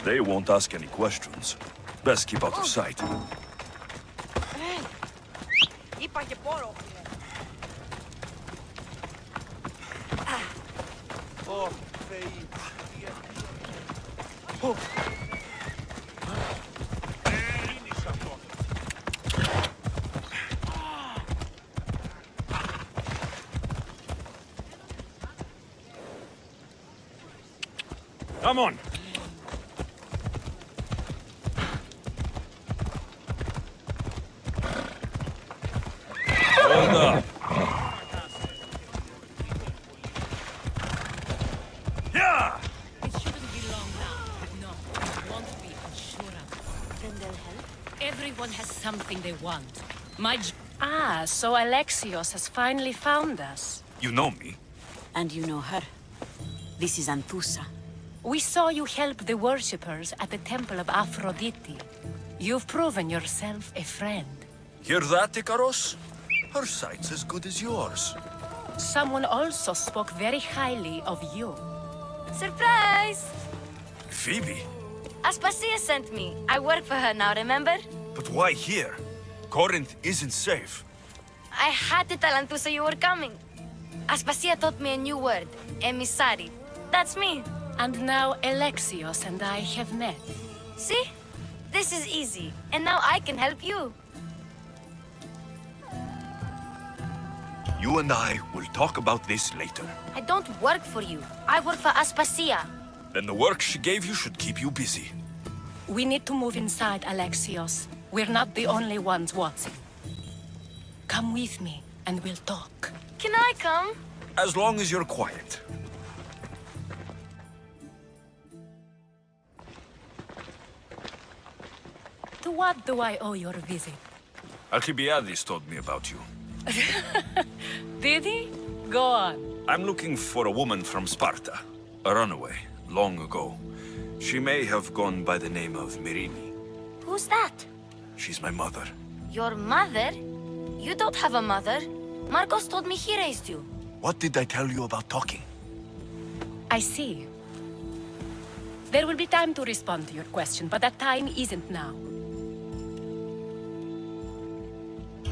They won't ask any questions. Best keep out of sight. Είπα και πόρο. Ω, Θεή. Come on! Hold up! Yeah! It shouldn't be long now. No, it won't be, I'm sure of it. Then they'll help? Everyone has something they want. So Alexios has finally found us. You know me. And you know her. This is Anthusa. We saw you help the worshippers at the Temple of Aphrodite. You've proven yourself a friend. Hear that, Ikaros? Her sight's as good as yours. Someone also spoke very highly of you. Surprise! Phoebe? Aspasia sent me. I work for her now, remember? But why here? Corinth isn't safe. I had to tell Anthusa you were coming. Aspasia taught me a new word. Emissary. That's me. And now Alexios and I have met. See? This is easy. And now I can help you. You and I will talk about this later. I don't work for you. I work for Aspasia. Then the work she gave you should keep you busy. We need to move inside, Alexios. We're not the only ones watching. Come with me, and we'll talk. Can I come? As long as you're quiet. To what do I owe your visit? Alcibiades told me about you. Did he? Go on. I'm looking for a woman from Sparta. A runaway, long ago. She may have gone by the name of Myrine. Who's that? She's my mother. Your mother? You don't have a mother. Marcos told me he raised you. What did I tell you about talking? I see. There will be time to respond to your question, but that time isn't now.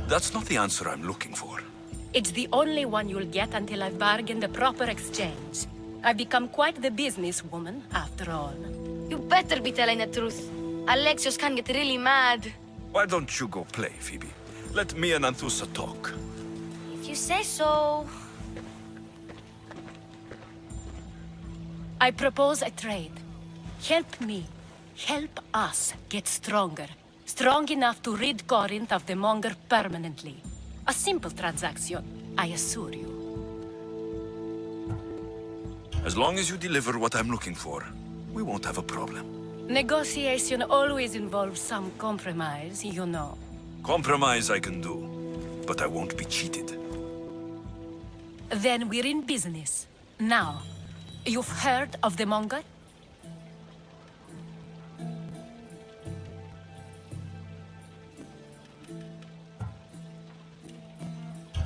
That's not the answer I'm looking for. It's the only one you'll get until I've bargained a proper exchange. I've become quite the businesswoman, after all. You better be telling the truth. Alexios can get really mad. Why don't you go play, Phoebe? Let me and Anthusa talk. If you say so. I propose a trade. Help me. Help us get stronger. Strong enough to rid Corinth of the Monger permanently. A simple transaction, I assure you. As long as you deliver what I'm looking for, we won't have a problem. Negotiation always involves some compromise, you know. Compromise I can do, but I won't be cheated. Then we're in business. Now, you've heard of the Monger?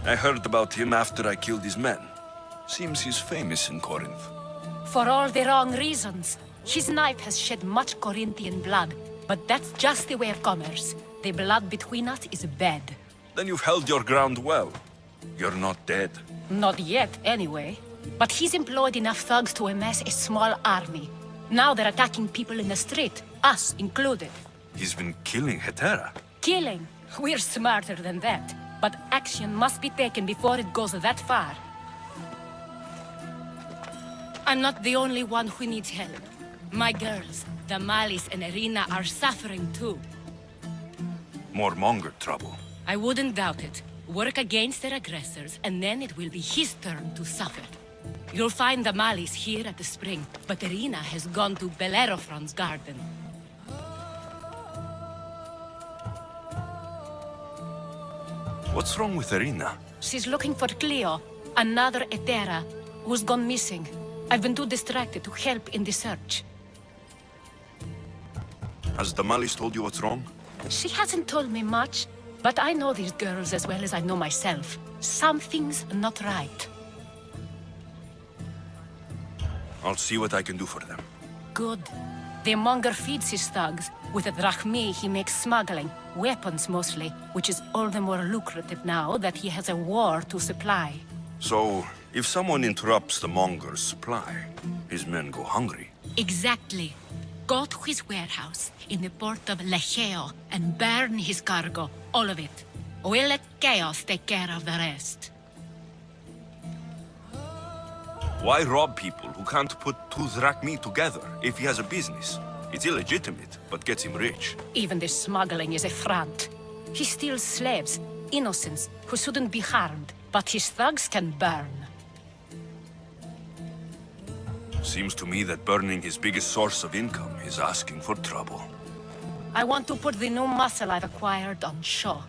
I heard about him after I killed his men. Seems he's famous in Corinth. For all the wrong reasons. His knife has shed much Corinthian blood, but that's just the way of commerce. The blood between us is bad. Then you've held your ground well. You're not dead. Not yet, anyway. But he's employed enough thugs to amass a small army. Now they're attacking people in the street, us included. He's been killing Hetera. Killing? We're smarter than that. But action must be taken before it goes that far. I'm not the only one who needs help. My girls, Damalis and Irina, are suffering too. More Monger trouble. I wouldn't doubt it. Work against their aggressors, and then it will be his turn to suffer. You'll find Damalis here at the spring, but Irina has gone to Bellerophon's garden. What's wrong with Irina? She's looking for Cleo, another Hetera, who's gone missing. I've been too distracted to help in the search. Has Damalis told you what's wrong? She hasn't told me much, but I know these girls as well as I know myself. Something's not right. I'll see what I can do for them. Good. The monger feeds his thugs. With the drachmi, he makes smuggling, weapons mostly, which is all the more lucrative now that he has a war to supply. So, if someone interrupts the monger's supply, his men go hungry. Exactly. Go to his warehouse in the port of Lecheo and burn his cargo, all of it. We'll let chaos take care of the rest. Why rob people who can't put two drachmi together if he has a business? It's illegitimate, but gets him rich. Even the smuggling is a front. He steals slaves, innocents, who shouldn't be harmed, but his thugs can burn. Seems to me that burning his biggest source of income is asking for trouble. I want to put the new muscle I've acquired on show.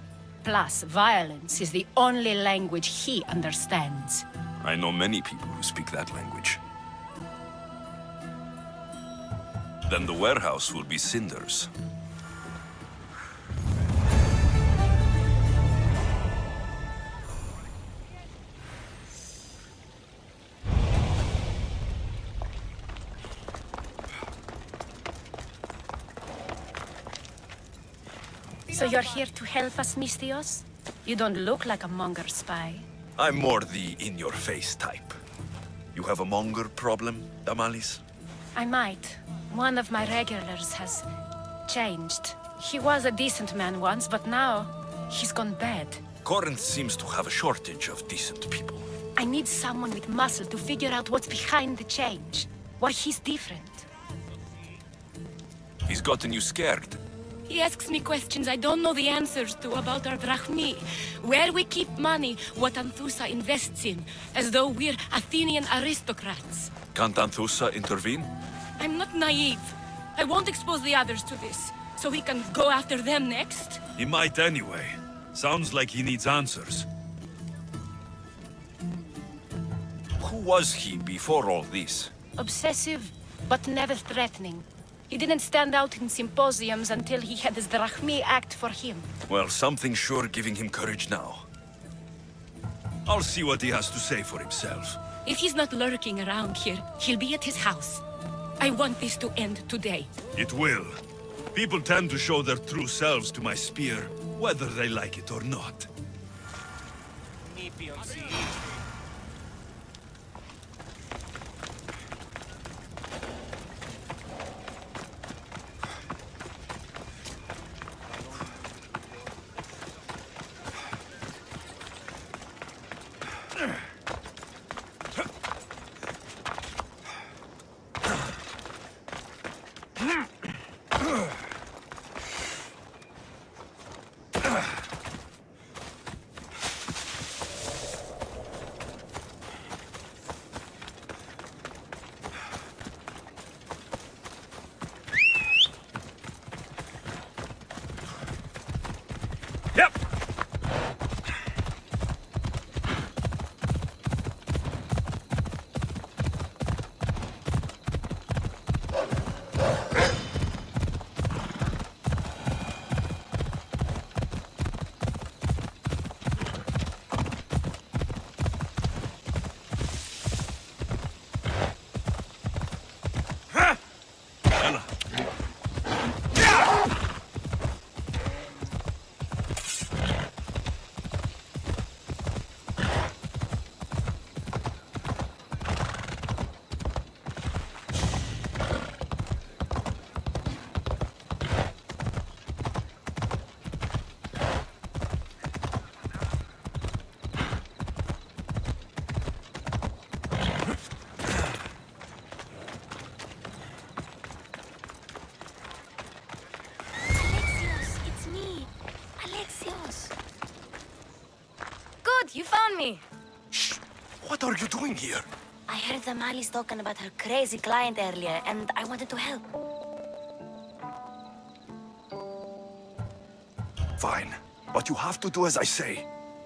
Plus, violence is the only language he understands. I know many people who speak that language. Then the warehouse will be cinders. So you're here to help us, Mistios? You don't look like a monger spy. I'm more the in-your-face type. You have a monger problem, Damalis? I might. One of my regulars has changed. He was a decent man once, but now he's gone bad. Corinth seems to have a shortage of decent people. I need someone with muscle to figure out what's behind the change. Why he's different. He's gotten you scared. He asks me questions I don't know the answers to about our drachmi. Where we keep money, what Anthusa invests in. As though we're Athenian aristocrats. Can't Anthusa intervene? I'm not naive. I won't expose the others to this. So he can go after them next? He might anyway. Sounds like he needs answers. Who was he before all this? Obsessive, but never threatening. He didn't stand out in symposiums until he had his drachmi act for him. Well, something's sure giving him courage now. I'll see what he has to say for himself. If he's not lurking around here, he'll be at his house. I want this to end today. It will. People tend to show their true selves to my spear, whether they like it or not. Yep. You found me. Shh! What are you doing here? I heard the Mali's talking about her crazy client earlier, and I wanted to help. Fine. But you have to do as I say.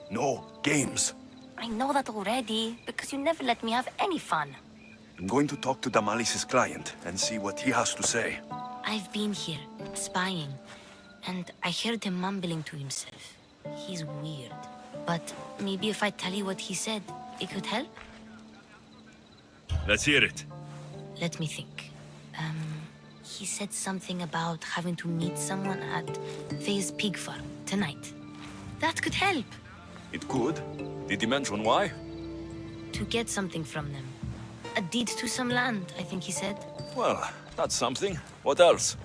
No games. I know that already, because you never let me have any fun. I'm going to talk to Damalis' client and see what he has to say. I've been here, spying, and I heard him mumbling to himself. He's weird. But maybe if I tell you what he said, it could help? Let's hear it. Let me think. He said something about having to meet someone at Faye's pig farm tonight. That could help. It could. Did he mention why? To get something from them. A deed to some land, I think he said. Well, that's something. What else?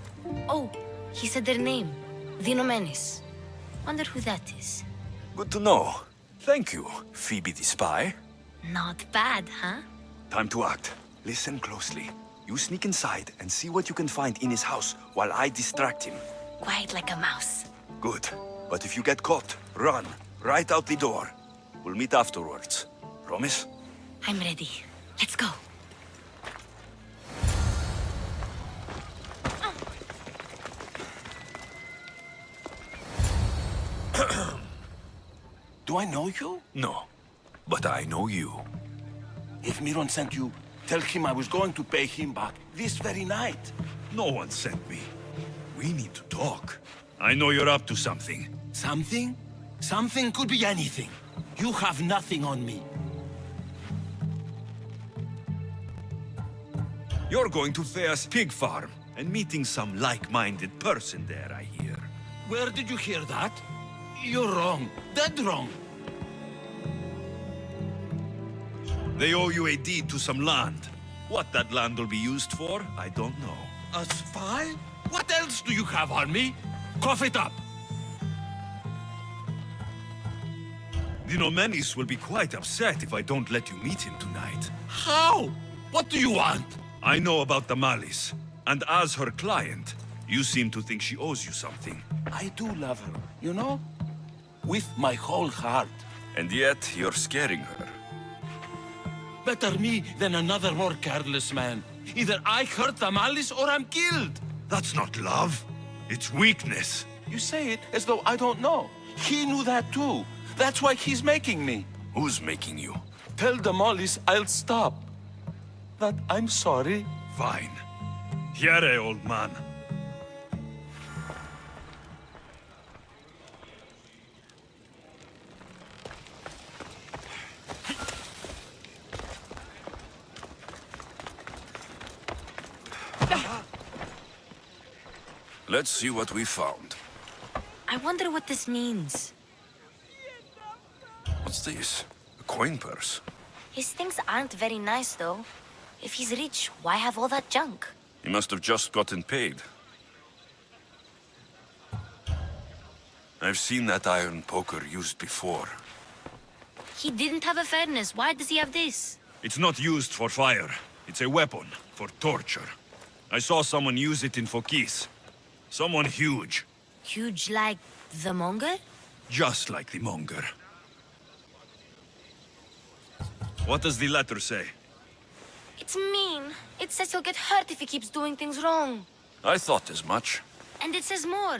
Oh, he said their name. Vinomenes. Wonder who that is. Good to know. Thank you, Phoebe the spy. Not bad, huh? Time to act. Listen closely. You sneak inside and see what you can find in his house while I distract him. Quiet like a mouse. Good. But if you get caught, run. Right out the door. We'll meet afterwards. Promise? I'm ready. Let's go. Do I know you? No. But I know you. If Miron sent you, tell him I was going to pay him back this very night. No one sent me. We need to talk. I know you're up to something. Something? Something could be anything. You have nothing on me. You're going to Thea's pig farm and meeting some like-minded person there, I hear. Where did you hear that? You're wrong. Dead wrong. They owe you a deed to some land. What that land will be used for, I don't know. A spy? What else do you have on me? Cough it up. Vinomenes will be quite upset if I don't let you meet him tonight. How? What do you want? I know about the malice, and as her client, you seem to think she owes you something. I do love her, you know? With my whole heart. And yet, you're scaring her. Better me than another more careless man. Either I hurt the malice or I'm killed. That's not love. It's weakness. You say it as though I don't know. He knew that too. That's why he's making me. Who's making you? Tell the Mollies I'll stop. That I'm sorry. Fine. Here, old man. Let's see what we found. I wonder what this means. What's this? A coin purse? His things aren't very nice, though. If he's rich, why have all that junk? He must have just gotten paid. I've seen that iron poker used before. He didn't have a furnace. Why does he have this? It's not used for fire. It's a weapon for torture. I saw someone use it in Fokis. Someone huge. Huge like the Monger? Just like the monger. What does the letter say? It's mean. It says he'll get hurt if he keeps doing things wrong. I thought as much. And it says more.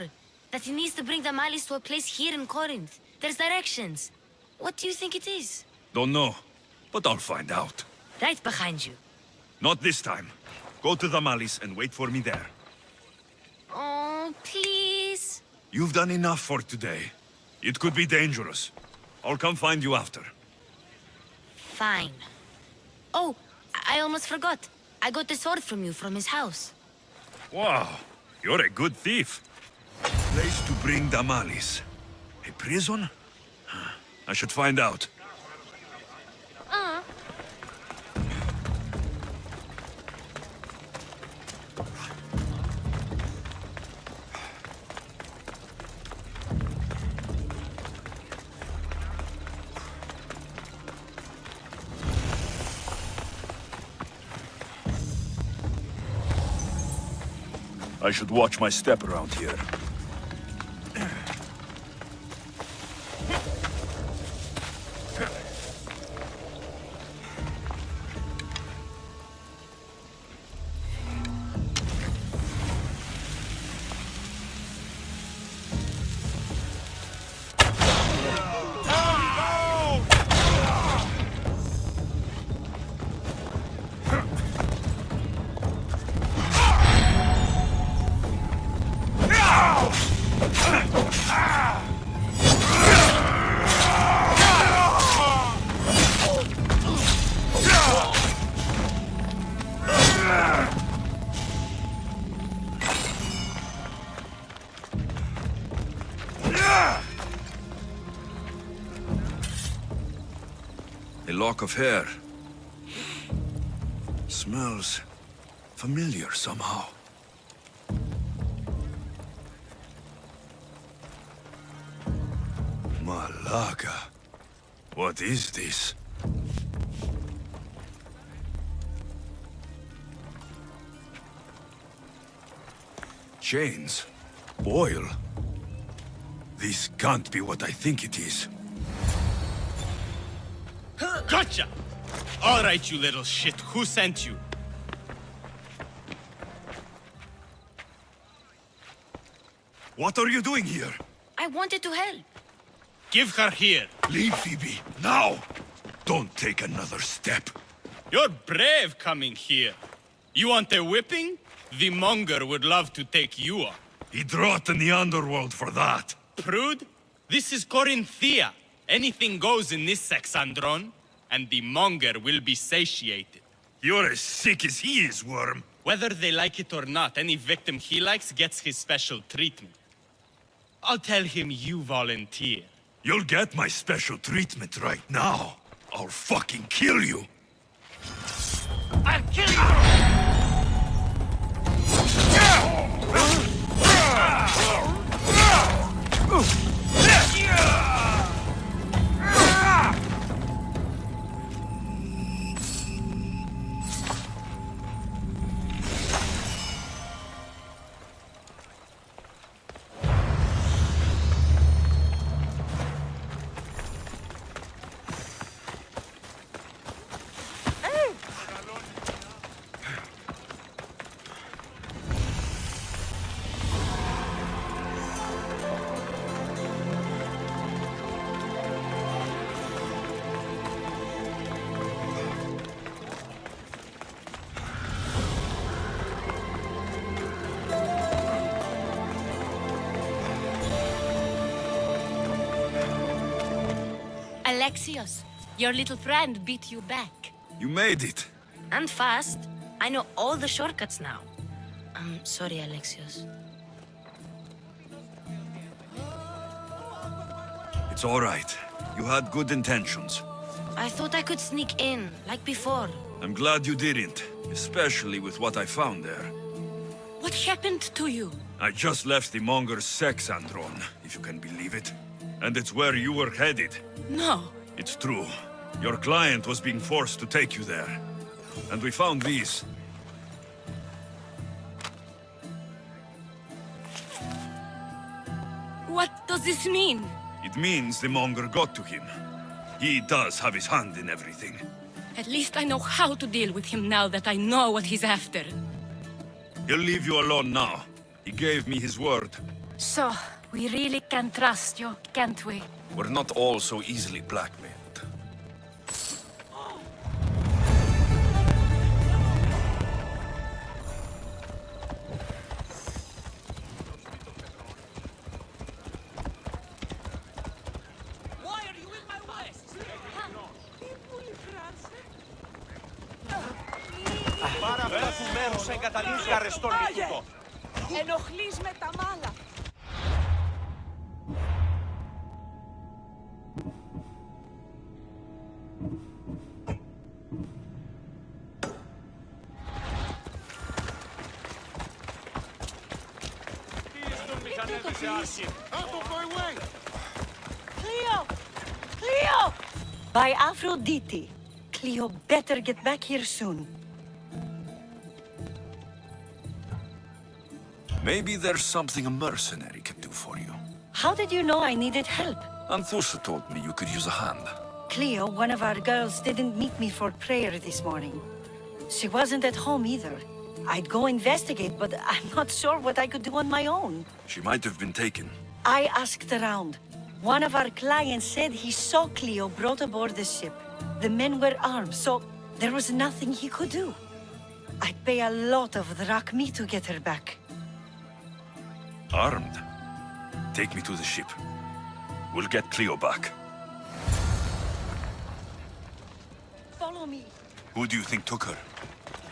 That he needs to bring the malice to a place here in Corinth. There's directions. What do you think it is? Don't know, but I'll find out. Right behind you. Not this time. Go to the malice and wait for me there. Oh, please. You've done enough for today. It could be dangerous. I'll come find you after. Fine. Oh, I almost forgot. I got the sword from you from his house. Wow, you're a good thief. Place to bring the malice. A prison? I should find out. I should watch my step around here. lock of hair. Smells familiar somehow. Malaga. What is this? Chains? Oil? This can't be what I think it is. Gotcha! All right, you little shit. Who sent you? What are you doing here? I wanted to help. Give her here. Leave, Phoebe, now! Don't take another step. You're brave coming here. You want a whipping? The monger would love to take you on. He'd rot in the underworld for that. Prude, this is Corinthia. Anything goes in this Sexandron, and the monger will be satiated. You're as sick as he is, Worm. Whether they like it or not, any victim he likes gets his special treatment. I'll tell him you volunteer. You'll get my special treatment right now. I'll fucking kill you. I'll kill you! Alexios, your little friend beat you back. You made it. And fast. I know all the shortcuts now. I'm sorry, Alexios. It's all right. You had good intentions. I thought I could sneak in, like before. I'm glad you didn't, especially with what I found there. What happened to you? I just left the monger's Sexandron, if you can believe it. And it's where you were headed. No. It's true. Your client was being forced to take you there. And we found these. What does this mean? It means the monger got to him. He does have his hand in everything. At least I know how to deal with him now that I know what he's after. He'll leave you alone now. He gave me his word. So, we really can trust you, can't we? We're not all so easily blackmailed. Why are you in my way? Πάρα αυτά του μέρους εγκαταλείπει αρεστόν μυθικό. Ενοχλείς με τα μάλα. Cleo! Cleo! By Aphrodite. Cleo better get back here soon. Maybe there's something a mercenary can do for you. How did you know I needed help? Anthusa told me you could use a hand. Cleo, one of our girls, didn't meet me for prayer this morning. She wasn't at home either. I'd go investigate, but I'm not sure what I could do on my own. She might have been taken. I asked around. One of our clients said he saw Cleo brought aboard the ship. The men were armed, so there was nothing he could do. I'd pay a lot of drachmi to get her back. Armed? Take me to the ship. We'll get Cleo back. Follow me. Who do you think took her?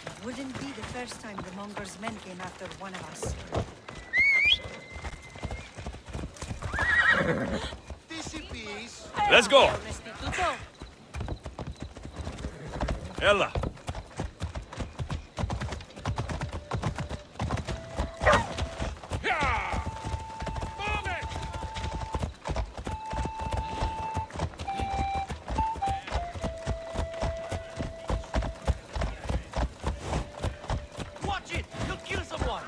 It wouldn't be the first time the Monger's men came after one of us. Let's go! Ella. Watch it! You'll kill someone!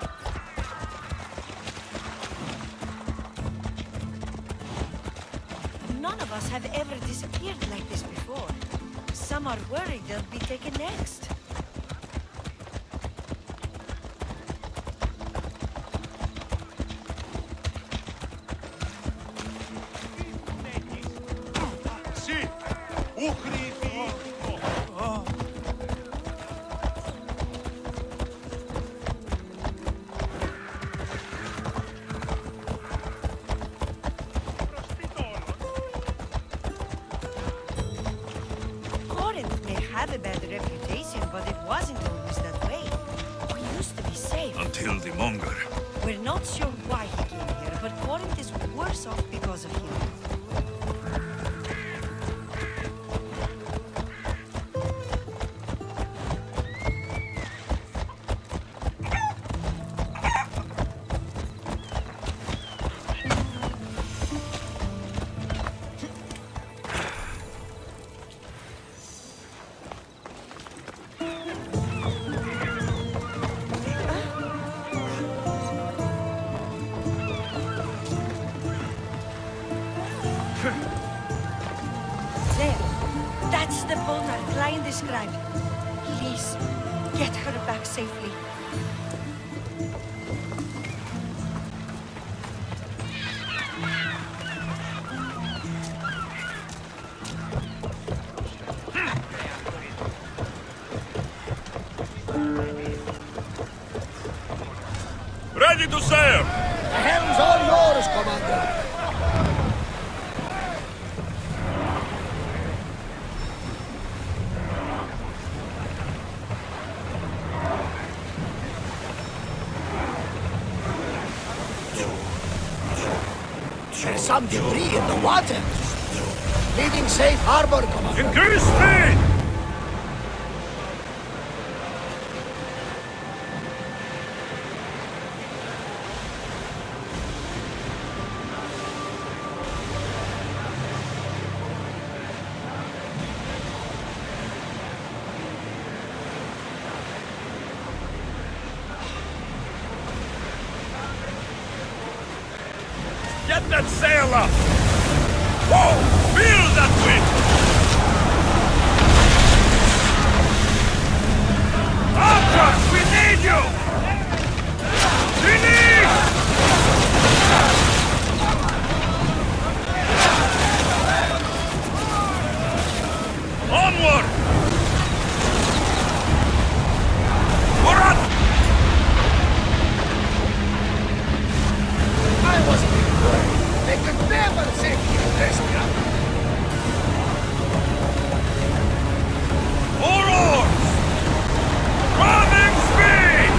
None of us have ever disappeared like this before. Some are worried they'll be taken next. Sì! Ukri Corinth may have a bad reputation, but it wasn't always that way. We used to be safe. Until the Monger. We're not sure why he came here, but Corinth is worse off because of him. There. That's the boat our client described. Please, get her back safely. Ready to sail! The helm's all yours, Commander. There's some debris in the water. Leaving safe harbor, Commander. Increase speed! Get that sail up! Whoa! Feel that wind! Archers, we need you! Finish! Onward! Murat! I wasn't even worried. They could never safely arrest me. All oars! Running speed!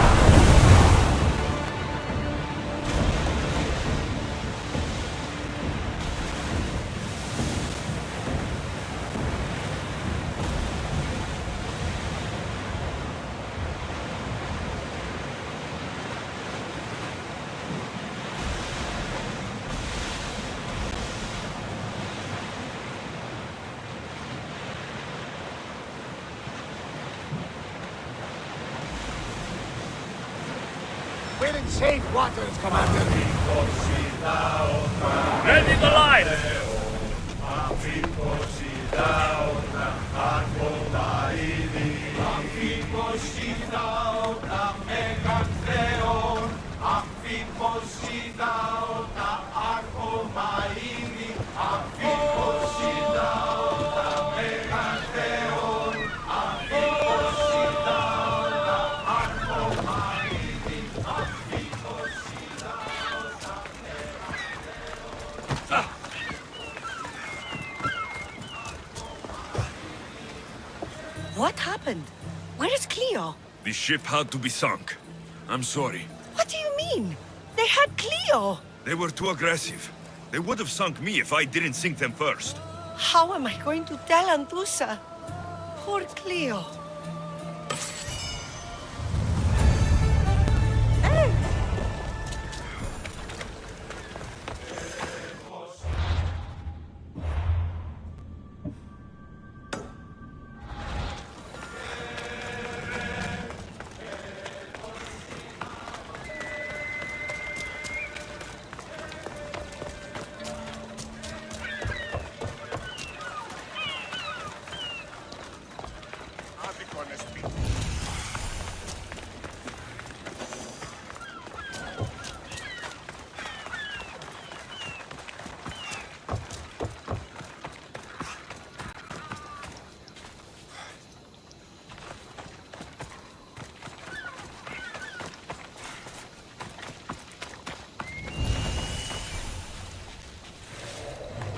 We're in safe waters, Commander. Ready to light! What happened? Where is Cleo? The ship had to be sunk. I'm sorry. What do you mean? They had Cleo! They were too aggressive. They would have sunk me if I didn't sink them first. How am I going to tell Antusa? Poor Cleo.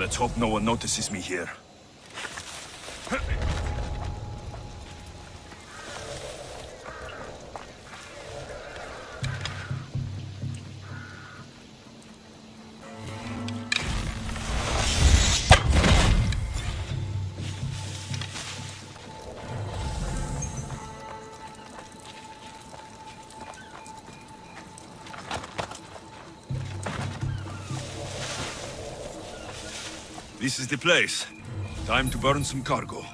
Let's hope no one notices me here. This is the place. Time to burn some cargo.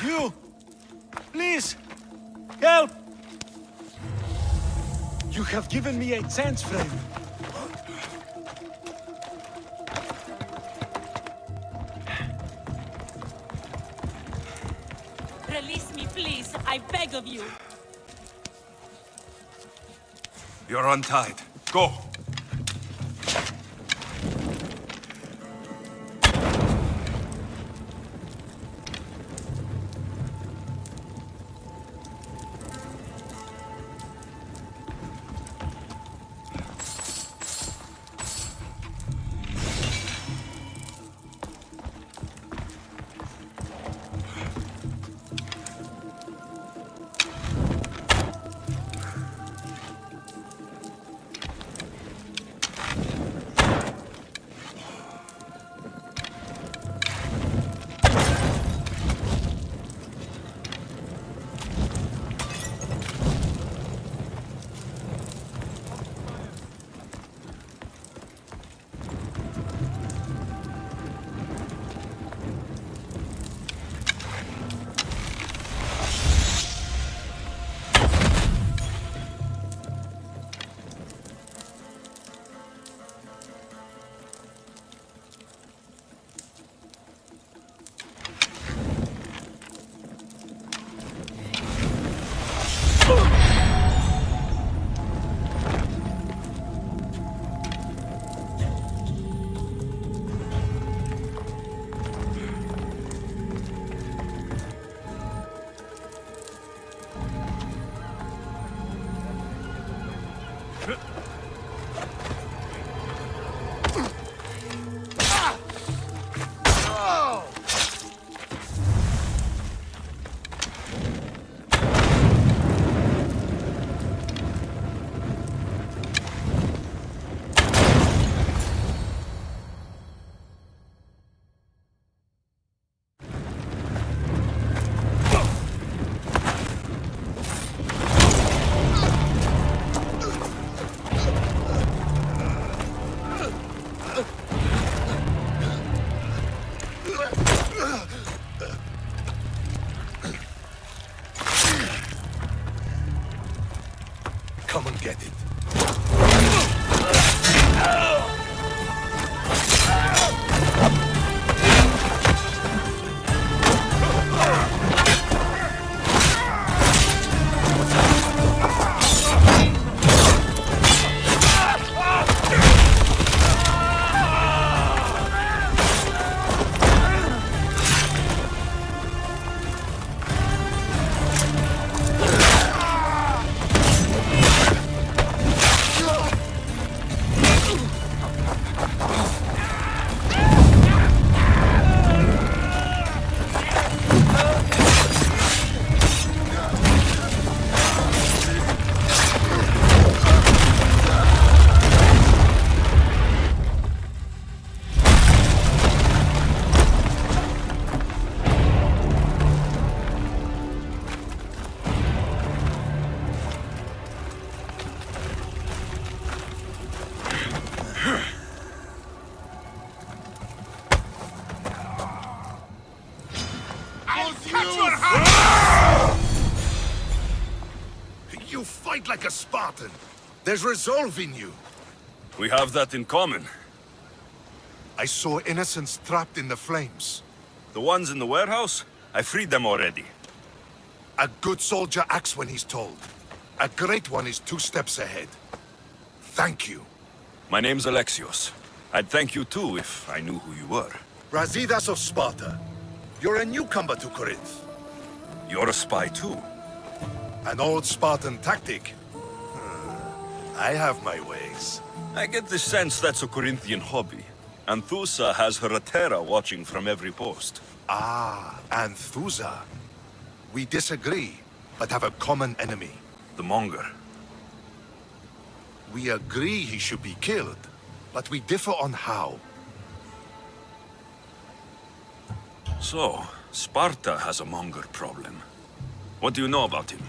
You! Please! Help! You have given me a chance frame. Release me, please. I beg of you. You're untied. Go! Come and get it. You fight like a Spartan. There's resolve in you. We have that in common. I saw innocents trapped in the flames. The ones in the warehouse? I freed them already. A good soldier acts when he's told. A great one is 2 steps ahead. Thank you. My name's Alexios. I'd thank you too if I knew who you were. Brasidas of Sparta. You're a newcomer to Corinth. You're a spy too. An old Spartan tactic. I have my ways. I get the sense that's a Corinthian hobby. Anthusa has her Atera watching from every post. Ah, Anthusa. We disagree, but have a common enemy. The Monger. We agree he should be killed, but we differ on how. So, Sparta has a Monger problem. What do you know about him?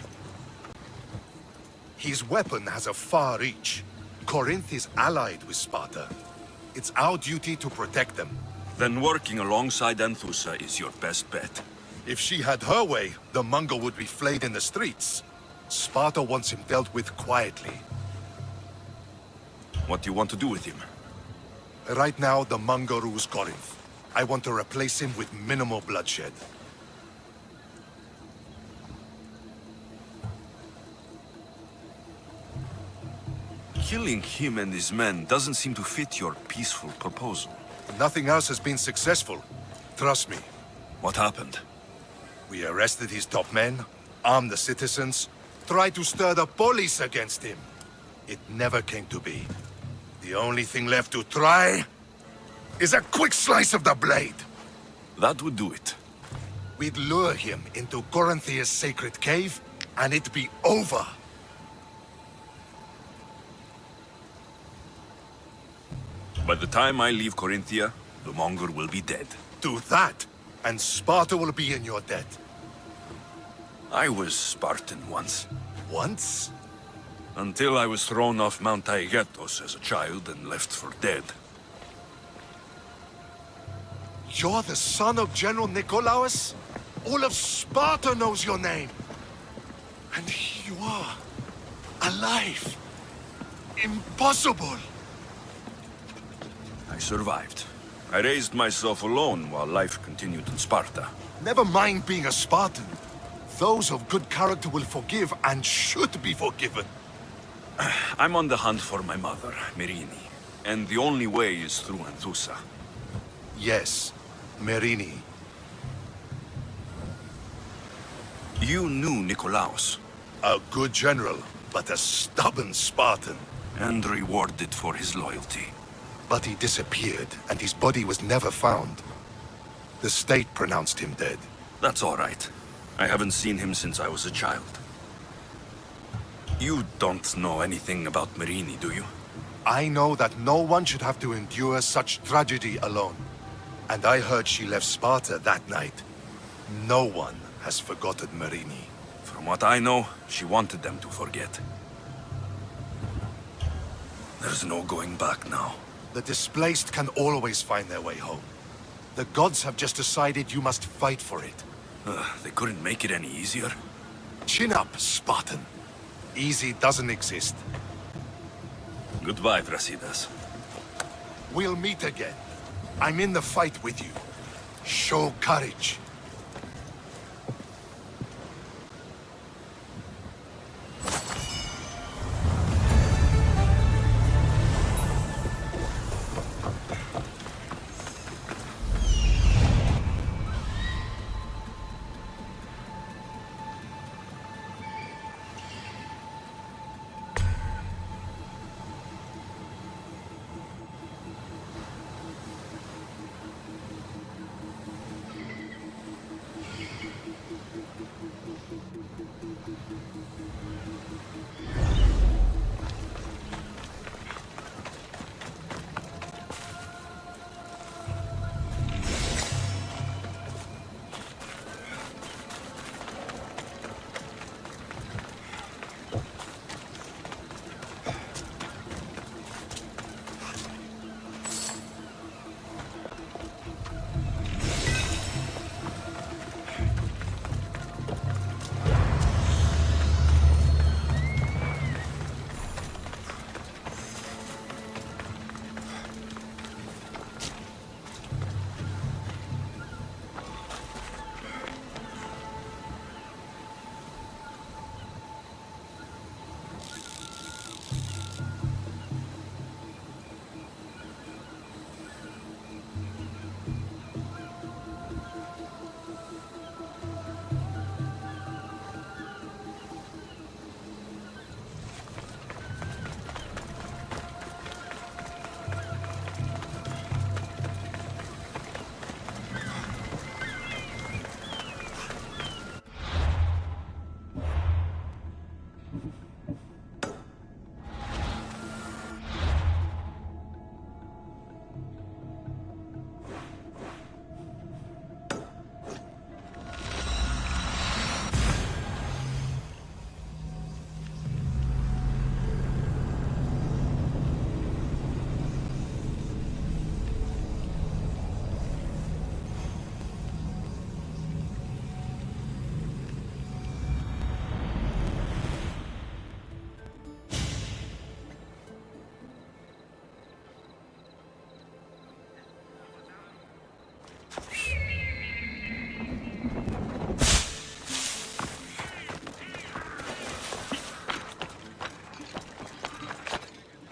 His weapon has a far reach. Corinth is allied with Sparta. It's our duty to protect them. Then working alongside Anthusa is your best bet. If she had her way, the Mongol would be flayed in the streets. Sparta wants him dealt with quietly. What do you want to do with him? Right now, the Mongol rules Corinth. I want to replace him with minimal bloodshed. Killing him and his men doesn't seem to fit your peaceful proposal. Nothing else has been successful. Trust me. What happened? We arrested his top men, armed the citizens, tried to stir the police against him. It never came to be. The only thing left to try is a quick slice of the blade. That would do it. We'd lure him into Corinthia's sacred cave, and it'd be over. By the time I leave Corinthia, the Monger will be dead. Do that, and Sparta will be in your debt. I was Spartan once. Once? Until I was thrown off Mount Taygetos as a child and left for dead. You're the son of General Nikolaos? All of Sparta knows your name. And here you are, alive. Impossible. I survived. I raised myself alone while life continued in Sparta. Never mind being a Spartan. Those of good character will forgive and should be forgiven. I'm on the hunt for my mother, Merini. And the only way is through Anthusa. Yes, Merini. You knew Nikolaos. A good general, but a stubborn Spartan. And rewarded for his loyalty. But he disappeared, and his body was never found. The state pronounced him dead. That's all right. I haven't seen him since I was a child. You don't know anything about Merini, do you? I know that no one should have to endure such tragedy alone. And I heard she left Sparta that night. No one has forgotten Merini. From what I know, she wanted them to forget. There's no going back now. The displaced can always find their way home. The gods have just decided you must fight for it. They couldn't make it any easier. Chin up, Spartan. Easy doesn't exist. Goodbye, Brasidas. We'll meet again. I'm in the fight with you. Show courage.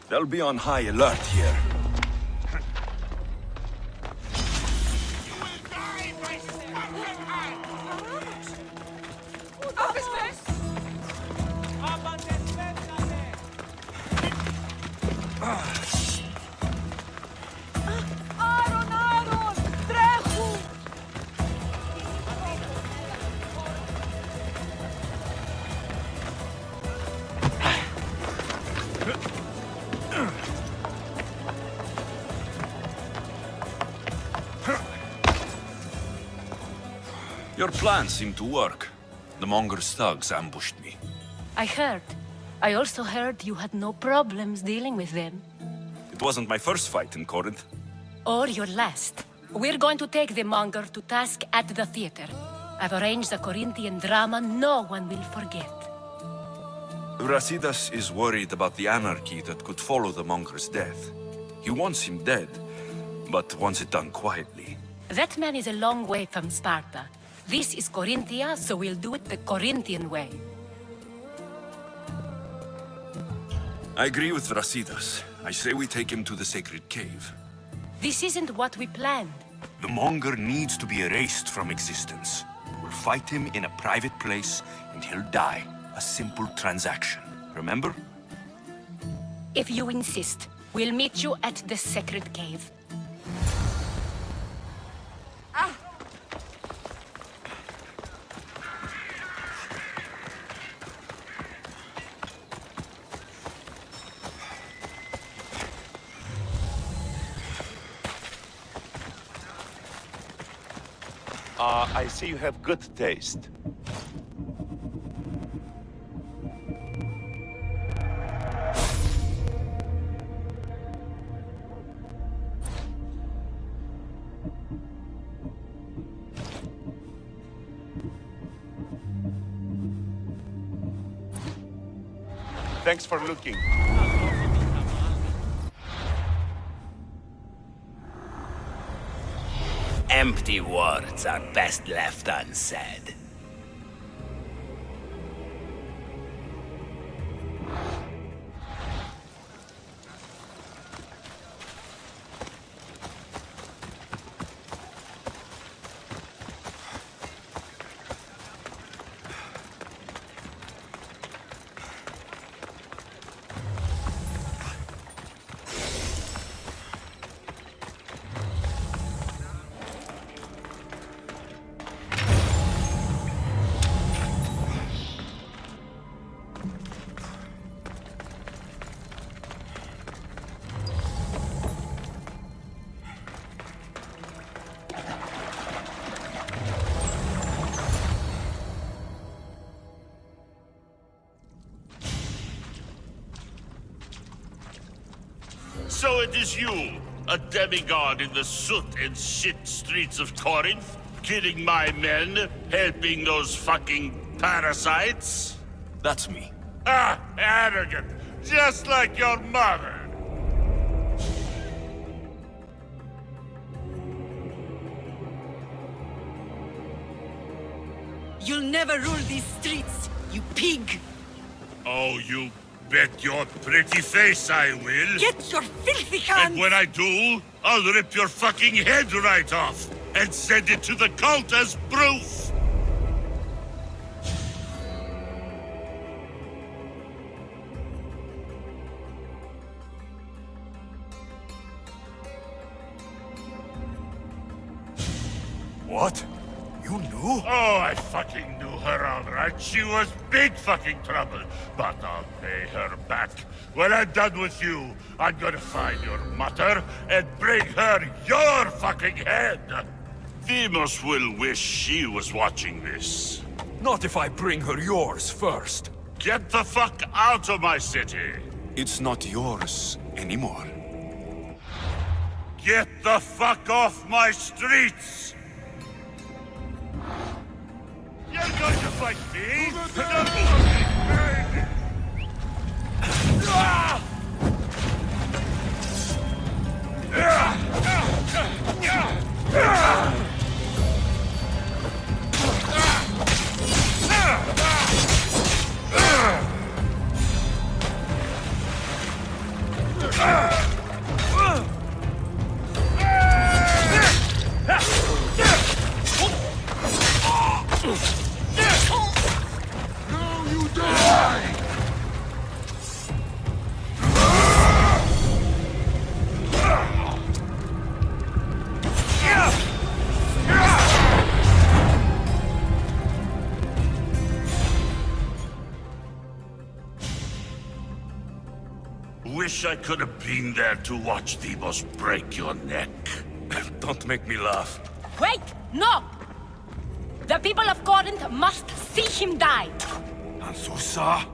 They'll be on high alert here. Your plan seemed to work. The Monger's thugs ambushed me. I heard. I also heard you had no problems dealing with them. It wasn't my first fight in Corinth. Or your last. We're going to take the Monger to task at the theater. I've arranged a Corinthian drama no one will forget. Brasidas is worried about the anarchy that could follow the Monger's death. He wants him dead, but wants it done quietly. That man is a long way from Sparta. This is Corinthia, so we'll do it the Corinthian way. I agree with Brasidas. I say we take him to the sacred cave. This isn't what we planned. The Monger needs to be erased from existence. We'll fight him in a private place, and he'll die. A simple transaction. Remember? If you insist, we'll meet you at the sacred cave. I see you have good taste. Thanks for looking. Empty words are best left unsaid. So it is you, a demigod in the soot and shit streets of Corinth, killing my men, helping those fucking parasites? That's me. Ah, arrogant, just like your mother. You'll never rule these streets, you pig! Oh, you bet your pretty face I will. Get your filthy hands! And when I do, I'll rip your fucking head right off and send it to the cult as proof. What? You knew? Oh, I fucking knew her all right. She was big fucking trouble. But I'll pay her back. When I'm done with you, I'm gonna find your mother and bring her your fucking head. Demos will wish she was watching this. Not if I bring her yours first. Get the fuck out of my city. It's not yours anymore. Get the fuck off my streets! You're going to fight me? Wish I could have been there to watch Demos break your neck. Don't make me laugh. Wait! No! The people of Corinth must see him die. Anthusa?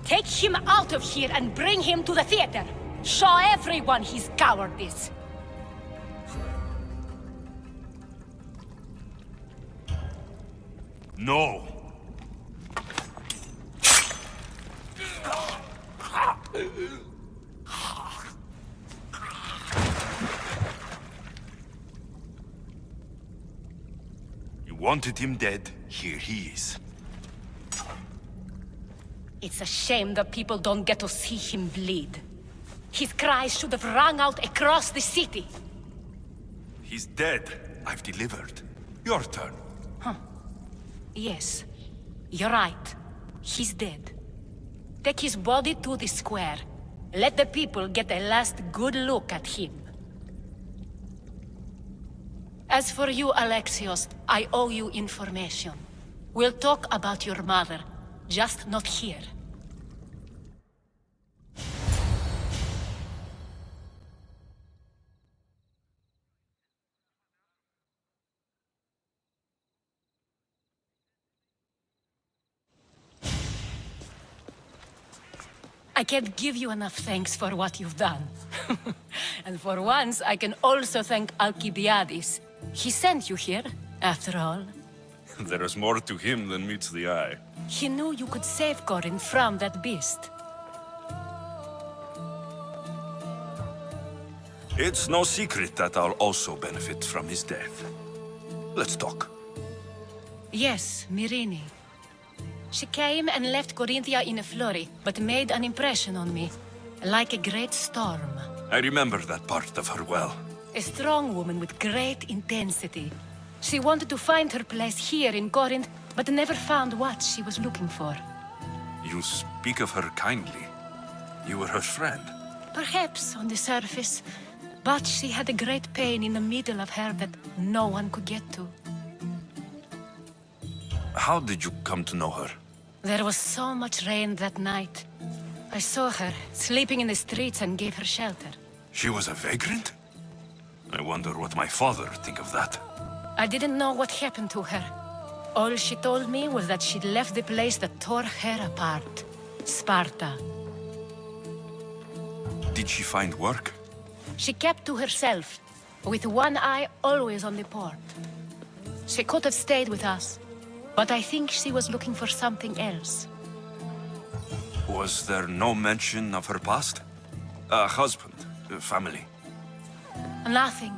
Take him out of here and bring him to the theater. Show everyone his cowardice. No. You wanted him dead. Here he is. It's a shame that people don't get to see him bleed. His cries should have rung out across the city. He's dead. I've delivered. Your turn. Yes, you're right. He's dead. Take his body to the square. Let the people get a last good look at him. As for you, Alexios, I owe you information. We'll talk about your mother, just not here. I can't give you enough thanks for what you've done. And for once, I can also thank Alcibiades. He sent you here, after all. There is more to him than meets the eye. He knew you could save Corinth from that beast. It's no secret that I'll also benefit from his death. Let's talk. Yes, Myrine. She came and left Corinthia in a flurry, but made an impression on me, like a great storm. I remember that part of her well. A strong woman with great intensity. She wanted to find her place here in Corinth, but never found what she was looking for. You speak of her kindly. You were her friend. Perhaps on the surface, but she had a great pain in the middle of her that no one could get to. How did you come to know her? There was so much rain that night. I saw her, sleeping in the streets, and gave her shelter. She was a vagrant? I wonder what my father think of that. I didn't know what happened to her. All she told me was that she'd left the place that tore her apart. Sparta. Did she find work? She kept to herself, with one eye always on the port. She could have stayed with us, but I think she was looking for something else. Was there no mention of her past? A husband, a family? Nothing.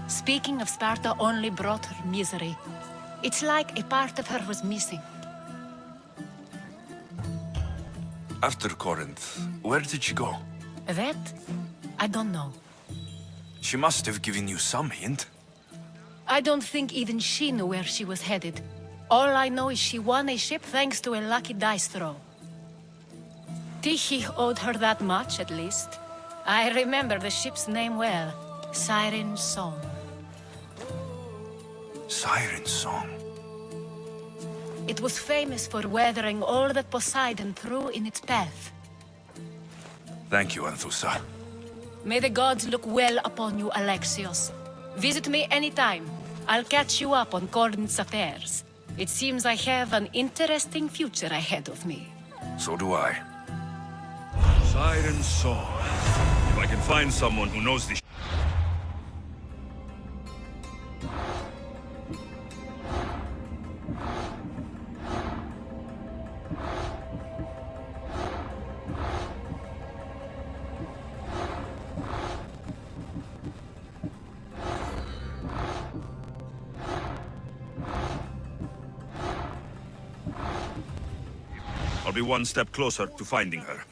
Speaking of Sparta only brought her misery. It's like a part of her was missing. After Corinth, where did she go? That? I don't know. She must have given you some hint. I don't think even she knew where she was headed. All I know is she won a ship thanks to a lucky dice throw. Tyche owed her that much, at least. I remember the ship's name well. Siren Song. Siren Song. It was famous for weathering all that Poseidon threw in its path. Thank you, Anthusa. May the gods look well upon you, Alexios. Visit me anytime. I'll catch you up on Corinth's affairs. It seems I have an interesting future ahead of me. So do I. Siren Song. If I can find someone who knows this. I'll be one step closer to finding her.